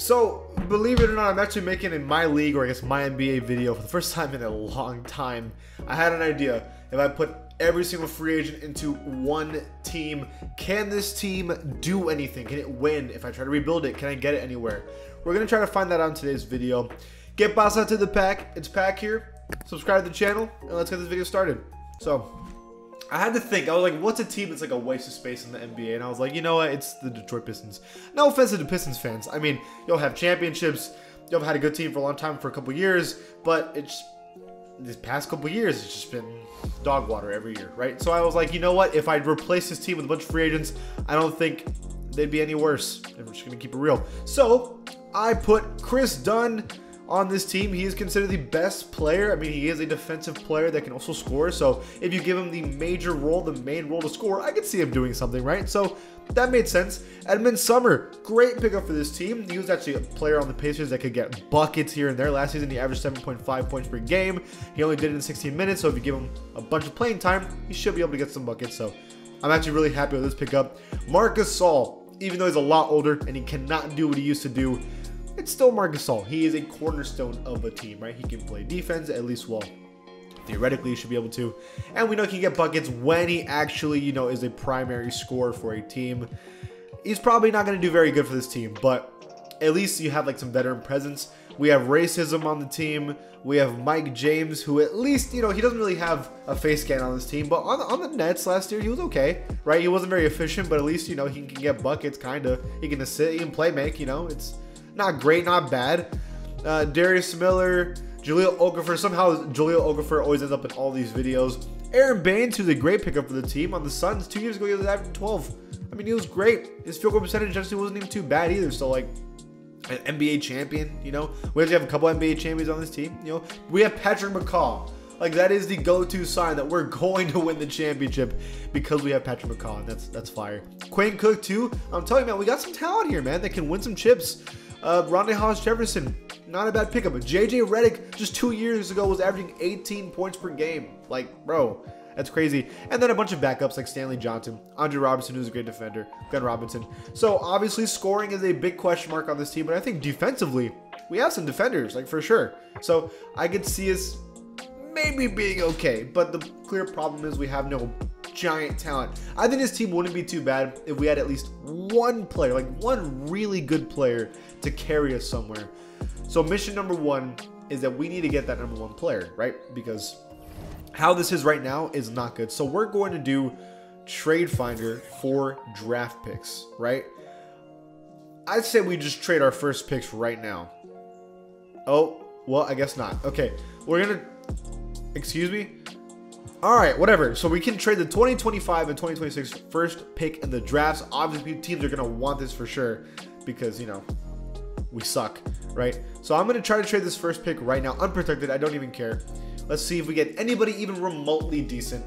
So, believe it or not, I'm actually making a My League, or I guess My NBA video for the first time in a long time. I had an idea. If I put every single free agent into one team, can this team do anything? Can it win? If I try to rebuild it, can I get it anywhere? We're going to try to find that out in today's video. Get Pasa to the pack. It's Pack here. Subscribe to the channel, and let's get this video started. So, I had to think. I was like, what's a team that's like a waste of space in the NBA? And I was like, you know what? It's the Detroit Pistons. No offense to the Pistons fans. I mean, you'll have championships. You'll have had a good team for a long time, for a couple years. But it's these past couple years, it's just been dog water every year, right? So I was like, you know what? If I'd replace this team with a bunch of free agents, I don't think they'd be any worse. I'm just going to keep it real. So I put Kris Dunn on this team. He is considered the best player. I mean, he is a defensive player that can also score. So if you give him the major role, the main role to score, I could see him doing something, right? So that made sense. Edmond Sumner, great pickup for this team. He was actually a player on the Pacers that could get buckets here and there. Last season, he averaged 7.5 points per game. He only did it in 16 minutes. So if you give him a bunch of playing time, he should be able to get some buckets. So I'm actually really happy with this pickup. Marc Gasol, even though he's a lot older and he cannot do what he used to do, it's still Marc Gasol. He is a cornerstone of a team, right? He can play defense, at least, well, theoretically, he should be able to. And we know he can get buckets when he actually, you know, is a primary scorer for a team. He's probably not going to do very good for this team, but at least you have, like, some veteran presence. We have racism on the team. We have Mike James, who at least, you know, he doesn't really have a face scan on this team, but on the Nets last year, he was okay, right? He wasn't very efficient, but at least, you know, he can get buckets, kind of. He can assist, he can play make, you know, it's not great, not bad. Darius Miller, Jahlil Okafor. Somehow Jahlil Okafor always ends up in all these videos. Aaron Baines, who's a great pickup for the team on the Suns. 2 years ago, he was averaging 12. I mean, he was great. His field goal percentage actually wasn't even too bad either. So, like, an NBA champion, you know. We actually have a couple NBA champions on this team, you know. We have Patrick McCaw. Like, that is the go-to sign that we're going to win the championship because we have Patrick McCaw, and that's fire. Quinn Cook, too. I'm telling you, man, we got some talent here, man, that can win some chips. Rondae Hollis-Jefferson, not a bad pickup. But JJ Redick, just 2 years ago, was averaging 18 points per game. Like, bro, that's crazy. And then a bunch of backups like Stanley Johnson, Andre Robertson, who's a great defender, Glenn Robinson. So, obviously, scoring is a big question mark on this team. But I think defensively, we have some defenders, like, for sure. So, I could see us maybe being okay. But the clear problem is we have no giant talent. I think this team wouldn't be too bad if we had at least one player, like one really good player to carry us somewhere. So mission number one is that we need to get that number one player, right? Because how this is right now is not good. So we're going to do Trade Finder for draft picks, right? I'd say we just trade our first picks right now. Oh, well, I guess not. Okay, we're gonna, excuse me? All right, whatever. So we can trade the 2025 and 2026 first pick in the drafts. Obviously, teams are going to want this for sure because, you know, we suck, right? So I'm going to try to trade this first pick right now, unprotected. I don't even care. Let's see if we get anybody even remotely decent.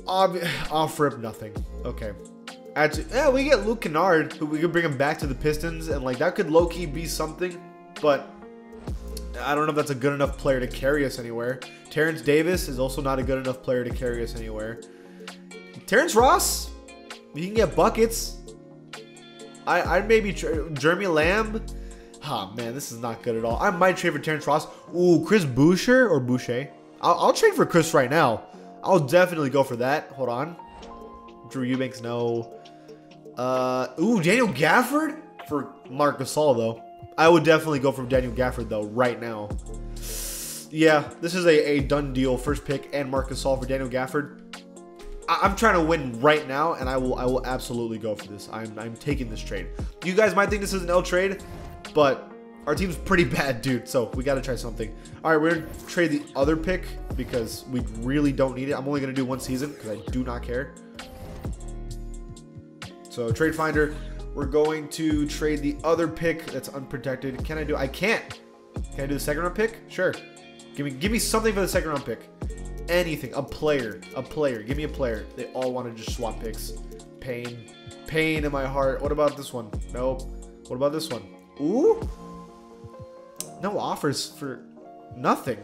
Off rip, nothing. Okay. Actually, yeah, we get Luke Kennard, who we could bring him back to the Pistons, and, like, that could low-key be something, but I don't know if that's a good enough player to carry us anywhere. Terrence Davis is also not a good enough player to carry us anywhere. Terrence Ross, he can get buckets. I'd maybe Jeremy Lamb. Ah, man, this is not good at all. I might trade for Terrence Ross. Ooh, Chris Boucher or Boucher. I'll trade for Chris right now. I'll definitely go for that. Hold on. Drew Eubanks, no. Ooh, Daniel Gafford for Marc Gasol, though. I would definitely go for Daniel Gafford, though, right now. Yeah, this is a done deal. First pick and Marc Gasol for Daniel Gafford. I'm trying to win right now, and I will absolutely go for this. I'm taking this trade. You guys might think this is an L trade, but our team's pretty bad, dude, so we got to try something. All right, we're going to trade the other pick because we really don't need it. I'm only going to do one season because I do not care. So, Trade Finder. We're going to trade the other pick that's unprotected. Can I do? I can't. Can I do the second round pick? Sure. Give me something for the second round pick. Anything. A player. Give me a player. They all want to just swap picks. Pain in my heart. What about this one? Nope. What about this one? Ooh. No offers for nothing.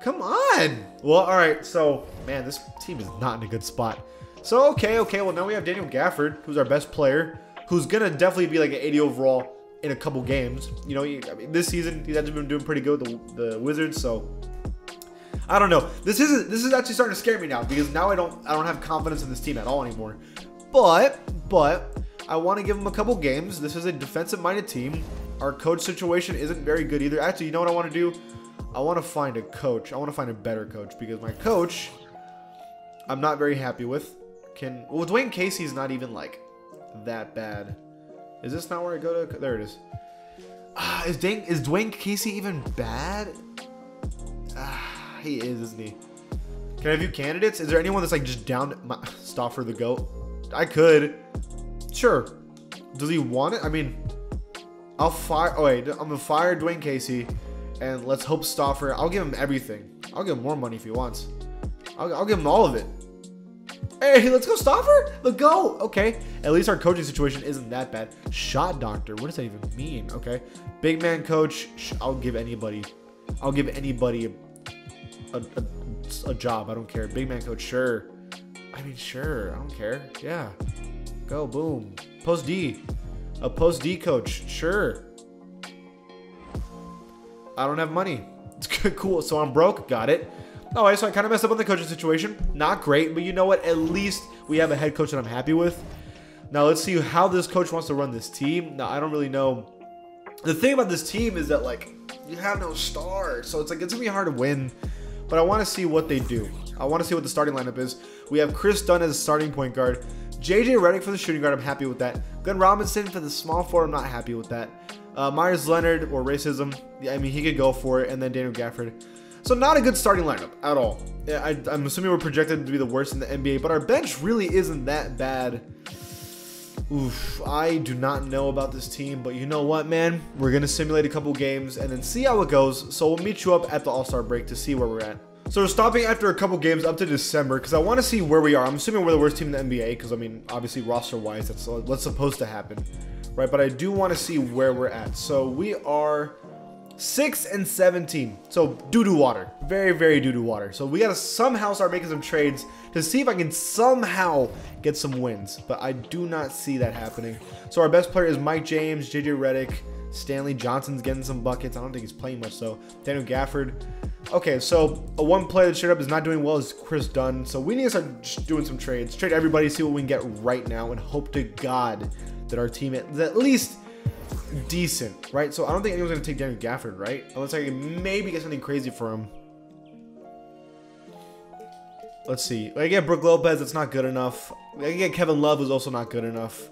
Come on. Well, all right. So, man, this team is not in a good spot. So, okay. Well, now we have Daniel Gafford, who's our best player, who's going to definitely be like an 80 overall in a couple games. You know, I mean, this season he's actually been doing pretty good with the Wizards. So I don't know. This is actually starting to scare me now because now I don't have confidence in this team at all anymore. But I want to give him a couple games. This is a defensive-minded team. Our coach situation isn't very good either. Actually, you know what I want to do? I want to find a coach. I want to find a better coach because my coach, I'm not very happy with. Well, Dwayne Casey's not even like that bad. Is this not where I go to? There it is. Is Dwayne Casey even bad? He is, isn't he? Can I view candidates? Is there anyone that's like just down to Stauffer the GOAT? I could. Sure. Does he want it? I mean, I'll fire. Oh wait, I'm gonna fire Dwayne Casey, and let's hope Stauffer. I'll give him everything. I'll give him more money if he wants. I'll give him all of it. Hey, let's go Stauffer. Let's go. Okay. At least our coaching situation isn't that bad. Shot doctor. What does that even mean? Okay. Big man coach. I'll give anybody. I'll give anybody a job. I don't care. Big man coach. Sure. I mean, sure. I don't care. Yeah. Go. Boom. Post D. A post D coach. Sure. I don't have money. It's good. Cool. So I'm broke. Got it. Alright, so I kind of messed up on the coaching situation. Not great, but you know what? At least we have a head coach that I'm happy with. Now, let's see how this coach wants to run this team. Now, I don't really know. The thing about this team is that, like, you have no stars. So it's like, it's going to be hard to win. But I want to see what they do. I want to see what the starting lineup is. We have Chris Dunn as a starting point guard. JJ Redick for the shooting guard. I'm happy with that. Glenn Robinson for the small forward. I'm not happy with that. Myers Leonard or racism. Yeah, I mean, he could go for it. And then Daniel Gafford. So not a good starting lineup at all. Yeah, I'm assuming we're projected to be the worst in the NBA, but our bench really isn't that bad. Oof, I do not know about this team, but you know what, man? We're going to simulate a couple games and then see how it goes. So we'll meet you up at the All-Star break to see where we're at. So we're stopping after a couple games up to December because I want to see where we are. I'm assuming we're the worst team in the NBA because, I mean, obviously roster-wise, that's what's supposed to happen, right? But I do want to see where we're at. So we are 6 and 17. So doo-doo water. Very, very doo-doo water. So we got to somehow start making some trades to see if I can somehow get some wins. But I do not see that happening. So our best player is Mike James, JJ Redick, Stanley Johnson's getting some buckets. I don't think he's playing much though. Daniel Gafford. Okay, so a one player that straight up is not doing well is Chris Dunn. So we need to start just doing some trades. Trade everybody, see what we can get right now, and hope to God that our team is at least decent, right? So I don't think anyone's going to take Daniel Gafford, right? Unless I can maybe get something crazy for him. Let's see. If I get Brook Lopez, it's not good enough. I can get Kevin Love, who's also not good enough.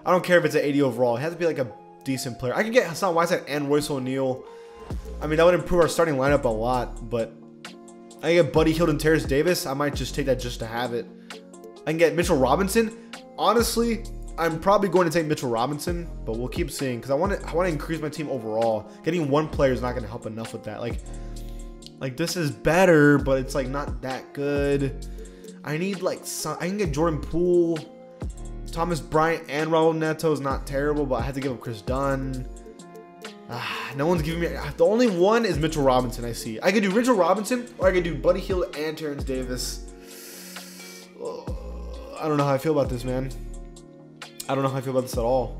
I don't care if it's an 80 overall. It has to be like a decent player. I can get Hassan Whiteside and Royce O'Neal. I mean, that would improve our starting lineup a lot, but I can get Buddy Hield and Terrence Davis. I might just take that just to have it. I can get Mitchell Robinson. Honestly, I'm probably going to take Mitchell Robinson, but we'll keep seeing because I want to increase my team overall. Getting one player is not going to help enough with that. Like this is better, but it's like not that good. I need like I can get Jordan Poole, Thomas Bryant, and Raul Neto is not terrible, but I had to give up Chris Dunn. No one's giving me. The only one is Mitchell Robinson. I see. I could do Mitchell Robinson, or I could do Buddy Hield and Terrence Davis. I don't know how I feel about this, man. I don't know how I feel about this at all.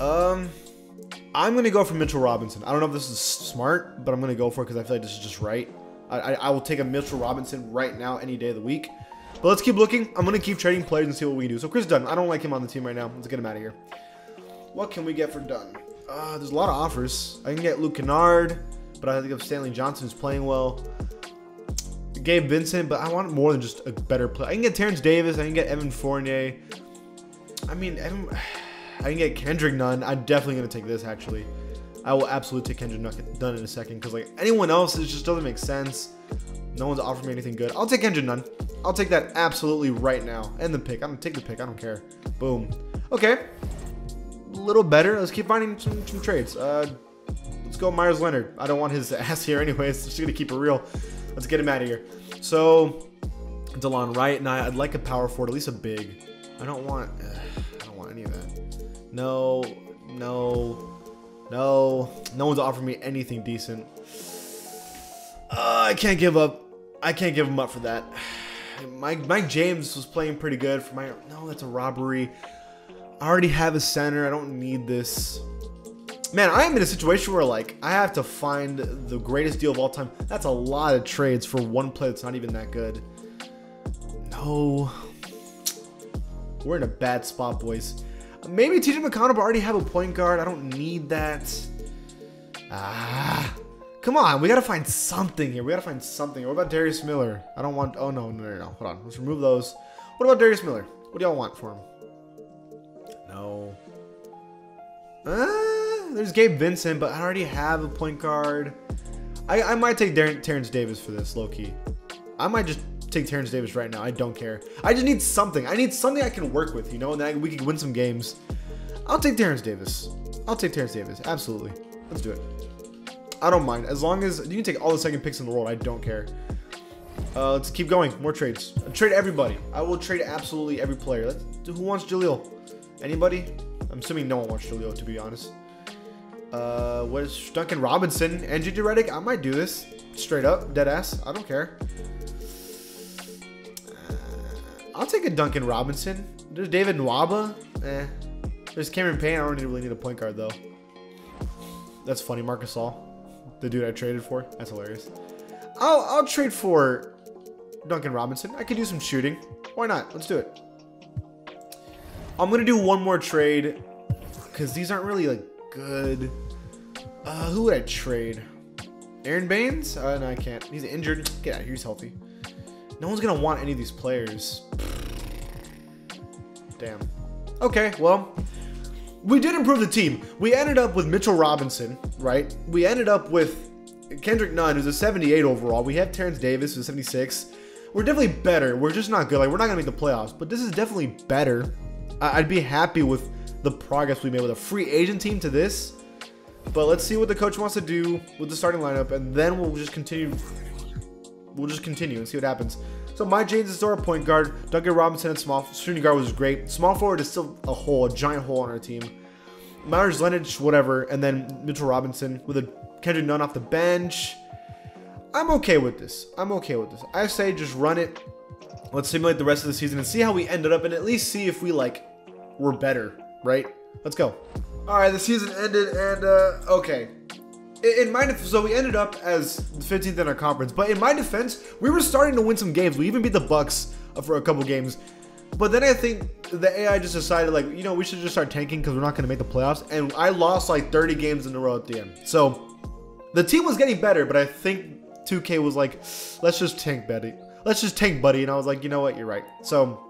I'm going to go for Mitchell Robinson. I don't know if this is smart, but I'm going to go for it because I feel like this is just right. I will take a Mitchell Robinson right now any day of the week. But let's keep looking. I'm going to keep trading players and see what we can do. So Chris Dunn, I don't like him on the team right now. Let's get him out of here. What can we get for Dunn? There's a lot of offers. I can get Luke Kennard, but I have to give Stanley Johnson, who's playing well. Gabe Vincent, but I want more than just a better player. I can get Terrence Davis. I can get Evan Fournier. I mean, I can get Kendrick Nunn. I'm definitely going to take this, actually. I will absolutely take Kendrick Nunn in a second because, like, anyone else, it just doesn't make sense. No one's offered me anything good. I'll take Kendrick Nunn. I'll take that absolutely right now. And the pick. I'm going to take the pick. I don't care. Boom. Okay. A little better. Let's keep finding some trades. Let's go Myers Leonard. I don't want his ass here anyways. Just going to keep it real. Let's get him out of here. So, DeLon Wright, and I'd like a power forward, at least a big. I don't want any of that. No. No one's offering me anything decent. I can't give up. I can't give him up for that. Mike James was playing pretty good for my. No, that's a robbery. I already have a center. I don't need this. Man, I am in a situation where, like, I have to find the greatest deal of all time. That's a lot of trades for one player that's not even that good. No. We're in a bad spot, boys. Maybe TJ McConnell, but I already have a point guard. I don't need that. Come on. We got to find something here. We got to find something. What about Darius Miller? I don't want... Oh, no. Hold on. Let's remove those. What about Darius Miller? What do y'all want for him? No. There's Gabe Vincent, but I already have a point guard. I might take Terrence Davis for this, low-key. I might just take Terrence Davis right now. I don't care. I just need something. I need something I can work with, you know, and then we can win some games. I'll take Terrence Davis. I'll take Terrence Davis. Absolutely. Let's do it. I don't mind. As long as you can take all the second picks in the world, I don't care. Let's keep going. More trades. Trade everybody. I will trade absolutely every player. Who wants Jaleel? Anybody? I'm assuming no one wants Jaleel, to be honest. What is Duncan Robinson and JJ Redick? I might do this. Straight up. Dead ass. I don't care. I'll take a Duncan Robinson. There's David Nwaba. There's Cameron Payne. I don't really need a point guard, though. That's funny. Marc Gasol. The dude I traded for. That's hilarious. I'll trade for Duncan Robinson. I could do some shooting. Why not? Let's do it. I'm going to do one more trade because these aren't really, like, good. Who would I trade? Aaron Baines? No, I can't. He's injured. Get out of here. He's healthy. No one's going to want any of these players. Damn. Okay, well, we did improve the team. We ended up with Mitchell Robinson, right? We ended up with Kendrick Nunn, who's a 78 overall. We have Terrence Davis, who's a 76. We're definitely better. We're just not good. Like, we're not going to make the playoffs, but this is definitely better. I'd be happy with the progress we made with a free agent team to this. But let's see what the coach wants to do with the starting lineup, and then we'll just continue. We'll just continue and see what happens. So Mike James is still our point guard. Duncan Robinson at small shooting guard was great. Small forward is still a hole, a giant hole on our team. Myers Leonard, whatever, and then Mitchell Robinson with a Kendrick Nunn off the bench. I'm okay with this. I'm okay with this. I say just run it. Let's simulate the rest of the season and see how we ended up, and at least see if we we're better, right? Let's go. All right, the season ended, and okay. So we ended up as 15th in our conference, but in my defense, we were starting to win some games. We even beat the Bucks for a couple games. But then I think the AI just decided, you know, we should just start tanking because we're not going to make the playoffs. And I lost 30 games in a row at the end. So the team was getting better, but I think 2K was like, let's just tank, buddy. Let's just tank, buddy. And I was like, you know what? You're right. So,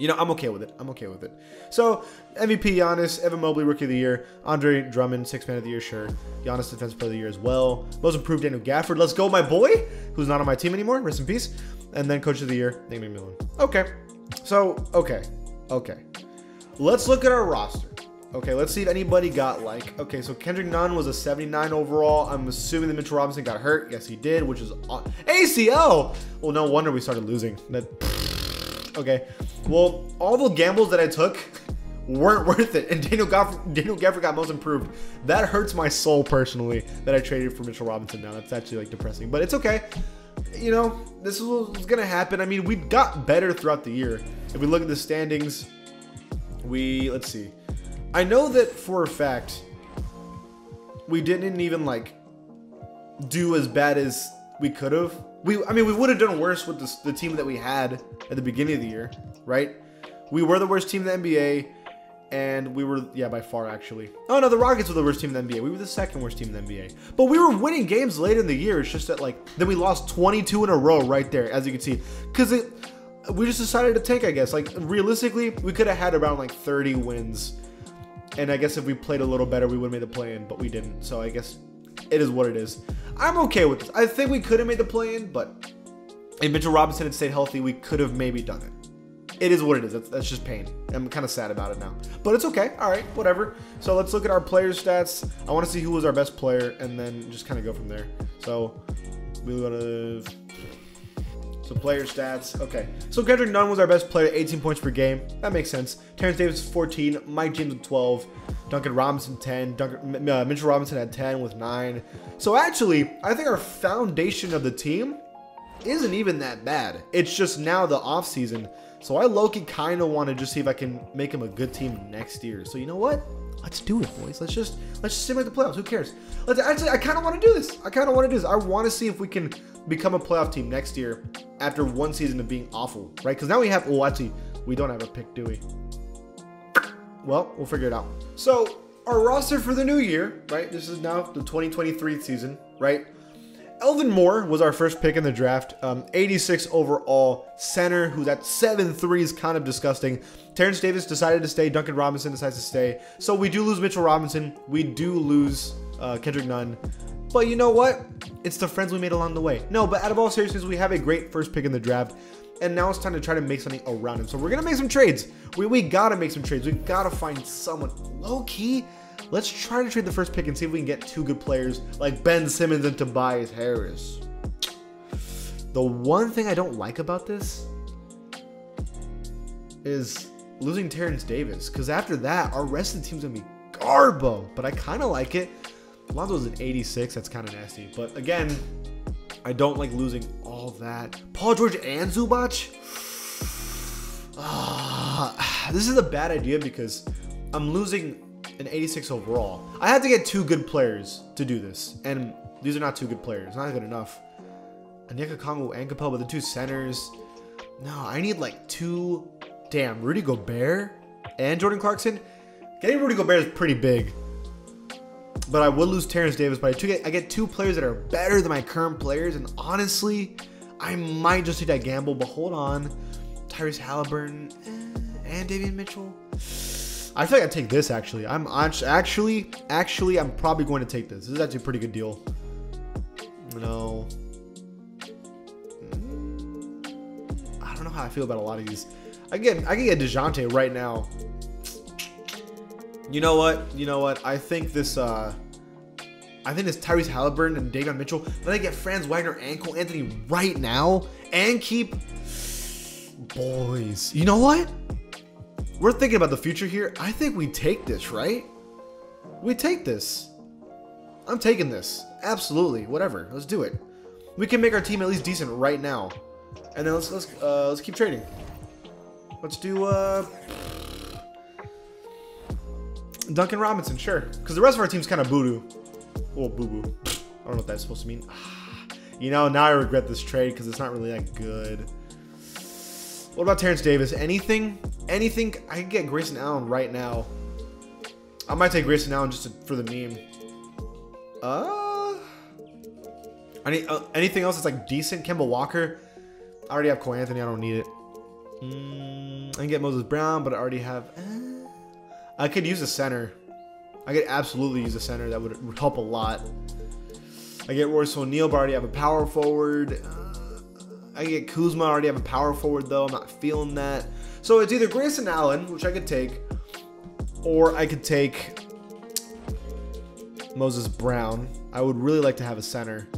you know, I'm okay with it. I'm okay with it. So, MVP Giannis, Evan Mobley, Rookie of the Year, Andre Drummond, Sixth Man of the Year, sure. Giannis, Defensive Player of the Year as well. Most Improved, Daniel Gafford. Let's go, my boy, who's not on my team anymore. Rest in peace. And then Coach of the Year, Nate McMillan. Okay. So, okay. Let's look at our roster. Okay, let's see if anybody got okay, so Kendrick Nunn was a 79 overall. I'm assuming that Mitchell Robinson got hurt. Yes, he did, which is ACL. Well, no wonder we started losing. Okay, well, all the gambles that I took weren't worth it, and Daniel Gafford got Most Improved. That hurts my soul personally that I traded for Mitchell Robinson now. That's actually depressing, but it's okay. You know, this is what's gonna happen. I mean, we got better throughout the year. If we look at the standings, let's see. I know that for a fact we didn't even do as bad as we could have. I mean, we would have done worse with the team that we had at the beginning of the year, right? We were the worst team in the NBA, and we were, yeah, by far, actually. Oh, no, the Rockets were the worst team in the NBA. We were the second worst team in the NBA. But we were winning games late in the year. It's just that, then we lost 22 in a row right there, as you can see. Because we just decided to tank, I guess. Realistically, we could have had around, 30 wins. And I guess if we played a little better, we would have made the play-in, but we didn't. So I guess it is what it is. I'm okay with this. I think we could have made the play-in, but if Mitchell Robinson had stayed healthy, we could have maybe done it. It is what it is. That's just pain. I'm kind of sad about it now. But it's okay. All right, whatever. So let's look at our player stats. I want to see who was our best player, and then just kind of go from there. So we go to... So player stats. Okay. So Kendrick Nunn was our best player, 18 points per game. That makes sense. Terrence Davis 14, Mike James with 12, Duncan Robinson 10, Mitchell Robinson had 10 with 9. So actually, I think our foundation of the team isn't even that bad. It's just now the offseason So I low-key kind of want to just see if I can make him a good team next year. So you know what? Let's do it, boys. Let's just simulate the playoffs. Who cares? I kind of want to do this. I want to see if we can become a playoff team next year after one season of being awful, right? Because now we have, well, actually, we don't have a pick, do we? Well, we'll figure it out. So our roster for the new year, right? This is now the 2023 season, right? Elvin Moore was our first pick in the draft. 86 overall center, who's at 7'3", is kind of disgusting. Terrence Davis decided to stay. Duncan Robinson decides to stay. So we do lose Mitchell Robinson. We do lose Kendrick Nunn. But you know what? It's the friends we made along the way. No, but out of all seriousness, we have a great first pick in the draft. And now it's time to try to make something around him. So we're going to make some trades. We got to make some trades. We got to find someone low-key. Let's try to trade the first pick and see if we can get two good players like Ben Simmons and Tobias Harris. The one thing I don't like about this is losing Terrence Davis, because after that, our rest of the team's going to be garbo. But I kind of like it. Lonzo's an 86. That's kind of nasty. But again, I don't like losing all that. Paul George and Zubac? This is a bad idea because I'm losing an 86 overall. I had to get two good players to do this, and these are not two good players. Not good enough. Onyeka Kongo and Capel, but the two centers. No, I need like two. Damn, Rudy Gobert and Jordan Clarkson. Getting Rudy Gobert is pretty big, but I would lose Terrence Davis. But I get two players that are better than my current players, and honestly, I might just take that gamble. But hold on, Tyrese Halliburton and Davion Mitchell. I feel like I'd take this, actually. I'm probably going to take this. This is actually a pretty good deal. No. I don't know how I feel about a lot of these. I can get DeJounte right now. You know what? I think this Tyrese Halliburton and Davion Mitchell. Then I get Franz Wagner and Cole Anthony right now and keep boys. You know what? We're thinking about the future here. I think we take this, right? We take this. I'm taking this. Absolutely. Whatever. Let's do it. We can make our team at least decent right now. And then let's keep trading. Let's do Duncan Robinson, sure. Because the rest of our team's kind of boo-doo. Oh, boo-boo. I don't know what that's supposed to mean. You know, now I regret this trade because it's not really that good. What about Terrence Davis? Anything? I can get Grayson Allen right now. I might take Grayson Allen just for the meme. Anything else that's like decent? Kemba Walker. I already have Cole Anthony. I don't need it. I can get Moses Brown, but I already have. I could use a center. I could absolutely use a center. That would help a lot. I get Royce O'Neal, but I already have a power forward. I get Kuzma. I already have a power forward, though. I'm not feeling that. So it's either Grayson Allen, which I could take, or I could take Moses Brown. I would really like to have a center.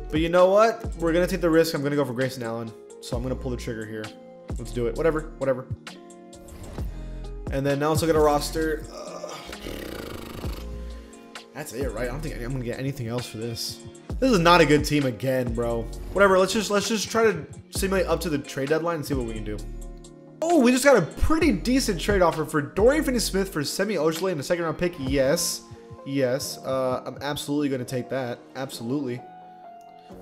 But you know what? We're going to take the risk. I'm going to go for Grayson Allen. So I'm going to pull the trigger here. Let's do it. Whatever. And then now let's look at a roster. That's it, right? I don't think I'm going to get anything else for this. This is not a good team again, bro. Whatever. Let's just try to simulate up to the trade deadline and see what we can do. Oh, we just got a pretty decent trade offer for Dorian Finney-Smith for Semi Ojeleye and a second-round pick. Yes. I'm absolutely going to take that. Absolutely.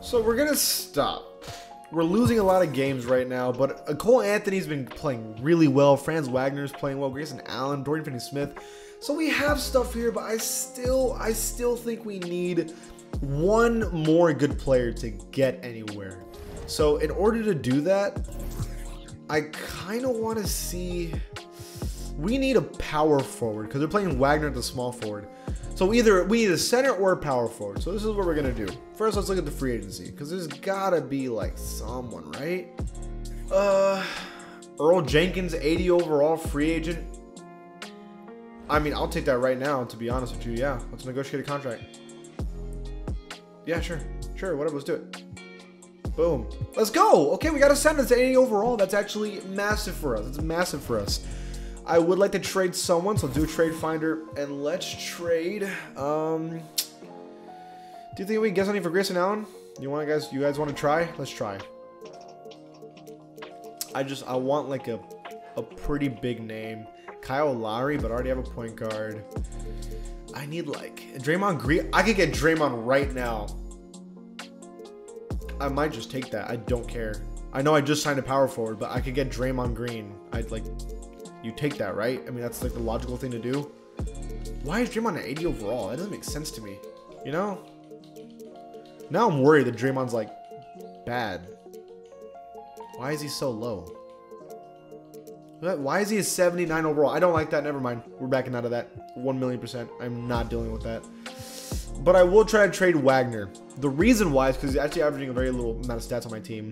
So we're going to stop. We're losing a lot of games right now, but Cole Anthony's been playing really well. Franz Wagner's playing well. Grayson Allen, Dorian Finney-Smith. So we have stuff here, but I still think we need one more good player to get anywhere. So in order to do that, I kind of want to see. We need a power forward because they're playing Wagner at the small forward. So either we need a center or a power forward. So this is what we're gonna do. First, let's look at the free agency because there's gotta be like someone, right? Earl Jenkins, 80 overall free agent. I mean, I'll take that right now. To be honest with you, yeah. Let's negotiate a contract. Yeah, sure, whatever. Let's do it. Boom. Let's go. Okay, we got a center that's 80 overall. That's actually massive for us. It's massive for us. I would like to trade someone, so do a trade finder and let's trade. Do you think we can get something for Grayson Allen? You guys want to try? Let's try. I want like a pretty big name. Kyle Lowry, but I already have a point guard. I need like Draymond Green. I could get Draymond right now. I might just take that. I don't care. I know I just signed a power forward, but I could get Draymond Green. I'd like, you take that, right? I mean, that's like the logical thing to do. Why is Draymond at 80 overall? That doesn't make sense to me. You know? Now I'm worried that Draymond's like bad. Why is he so low? Why is he a 79 overall? I don't like that. Never mind. We're backing out of that. 1,000,000%. I'm not dealing with that. But I will try to trade Wagner. The reason why is because he's actually averaging a very little amount of stats on my team.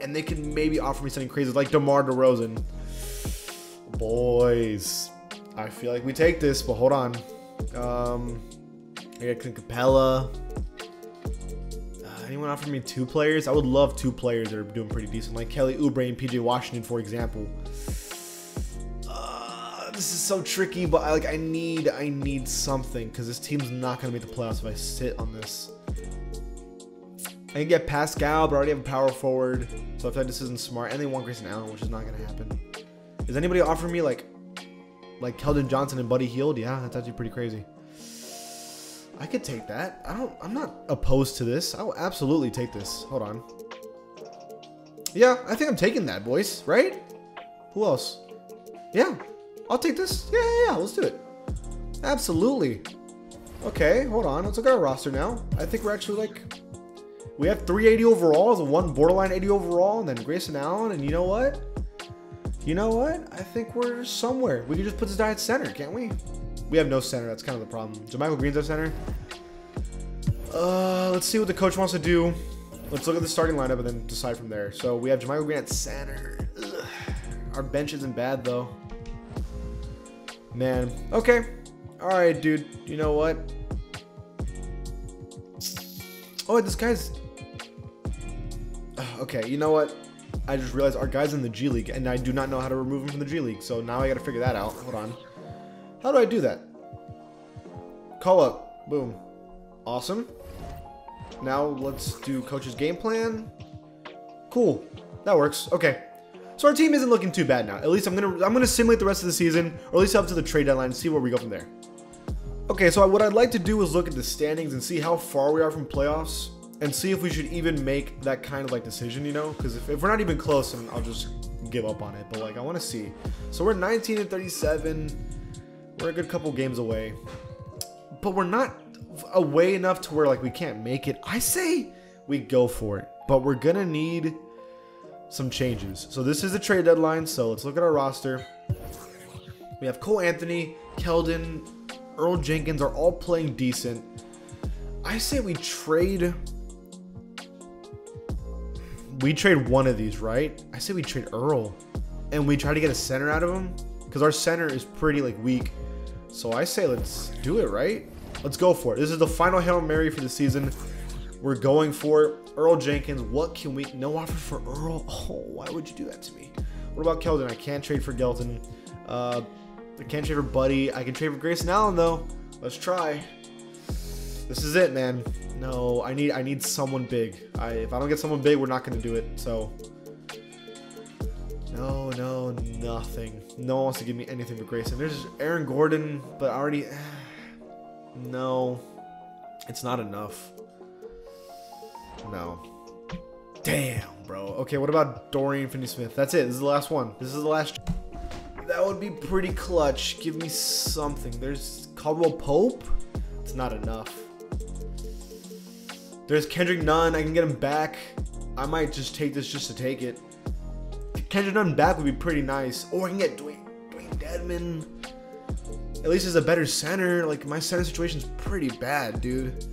And they can maybe offer me something crazy like DeMar DeRozan. Boys. I feel like we take this, but hold on. I got Clint Capella. Anyone offer me 2 players? I would love 2 players that are doing pretty decent, like Kelly Oubre and PJ Washington, for example. This is so tricky, but I need something because this team's not gonna make the playoffs if I sit on this. I can get Pascal, but I already have a power forward, so I feel like this isn't smart. And they want Grayson Allen, which is not gonna happen. Is anybody offering me like Keldon Johnson and Buddy Hield? Yeah, that's actually pretty crazy. I could take that. I'm not opposed to this. I will absolutely take this. Hold on. Yeah, I think I'm taking that, boys. Right? Who else? Yeah, I'll take this. Yeah. Let's do it. Absolutely. Okay, hold on. Let's look at our roster now. I think we're actually like, we have 380 overall, and 1 borderline 80 overall, and then Grayson Allen. And you know what? I think we're somewhere. We can just put this guy at center, can't we? We have no center. That's kind of the problem. JaMychal Green's at center. Let's see what the coach wants to do. Let's look at the starting lineup and then decide from there. So we have JaMychal Green at center. Ugh. Our bench isn't bad though. Man. Okay. All right, dude. You know what? Oh, this guy's... Okay, you know what? I just realized our guy's in the G League, and I do not know how to remove him from the G League. So now I got to figure that out. Hold on. How do I do that? Call up. Boom. Awesome. Now let's do coach's game plan. Cool. That works. Okay. So our team isn't looking too bad now. At least I'm gonna simulate the rest of the season, or at least up to the trade deadline, and see where we go from there. Okay, so what I'd like to do is look at the standings and see how far we are from playoffs, and see if we should even make that kind of like decision, you know? Because if we're not even close, then I'll just give up on it. But like, I want to see. So we're 19 and 37. We're a good couple games away, but we're not away enough to where like we can't make it. I say we go for it, but we're gonna need some changes. So this is the trade deadline, so let's look at our roster. We have Cole Anthony, Keldon, Earl Jenkins are all playing decent. I say we trade one of these, right? I say we trade Earl and we try to get a center out of him because our center is pretty like weak. So I say let's do it, right? Let's go for it. This is the final Hail Mary for the season. We're going for it. Earl Jenkins, what can we... No offer for Earl? Oh, why would you do that to me? What about Keldon? I can't trade for Gelton. I can't trade for Buddy. I can trade for Grayson Allen, though. Let's try. This is it, man. No, I need someone big. If I don't get someone big, we're not going to do it. So... No, nothing. No one wants to give me anything but Grayson. There's Aaron Gordon, but I already... No. It's not enough. No. Damn, bro. Okay, what about Dorian Finney-Smith? That's it. This is the last one. This is the last... That would be pretty clutch. Give me something. There's Caldwell Pope. It's not enough. There's Kendrick Nunn. I can get him back. I might just take this just to take it. Kendrick Nunn back would be pretty nice. Or I can get Dwayne Dedmon. At least he's a better center. Like, my center situation's pretty bad, dude.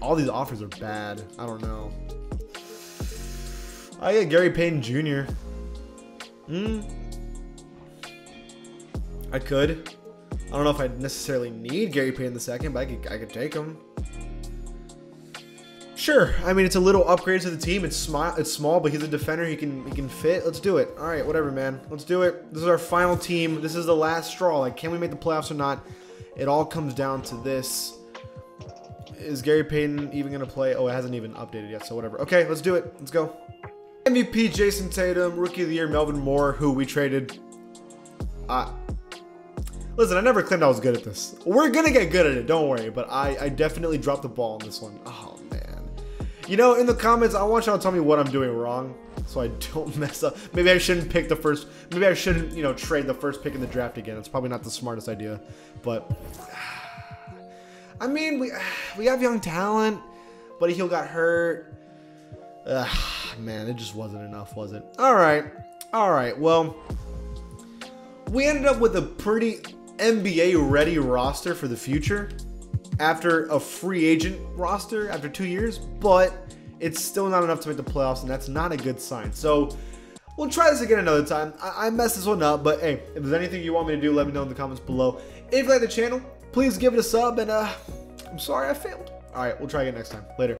All these offers are bad. I don't know. I get Gary Payton Jr. I could. I don't know if I necessarily need Gary Payton II, but I could take him. Sure. I mean, it's a little upgrade to the team. It's small, but he's a defender. He can fit. Let's do it. All right, whatever, man. Let's do it. This is our final team. This is the last straw. Like, can we make the playoffs or not? It all comes down to this. Is Gary Payton even going to play? Oh, it hasn't even updated yet, so whatever. Okay, let's do it. Let's go. MVP Jason Tatum, Rookie of the Year Melvin Moore, who we traded. Listen, I never claimed I was good at this. We're going to get good at it, don't worry. But I definitely dropped the ball on this one. Oh, man. You know, in the comments, I want y'all to tell me what I'm doing wrong so I don't mess up. Maybe I shouldn't pick the first. Maybe I shouldn't, you know, trade the first pick in the draft again. It's probably not the smartest idea. But, I mean, we have young talent. Buddy Hield got hurt. Man, it just wasn't enough, was it? All right. Well, we ended up with a pretty NBA-ready roster for the future after a free agent roster after 2 years, but it's still not enough to make the playoffs, and that's not a good sign. So we'll try this again another time. I messed this one up, but hey, if there's anything you want me to do, let me know in the comments below. If you like the channel, please give it a sub, and I'm sorry I failed. All right, we'll try again next time. Later.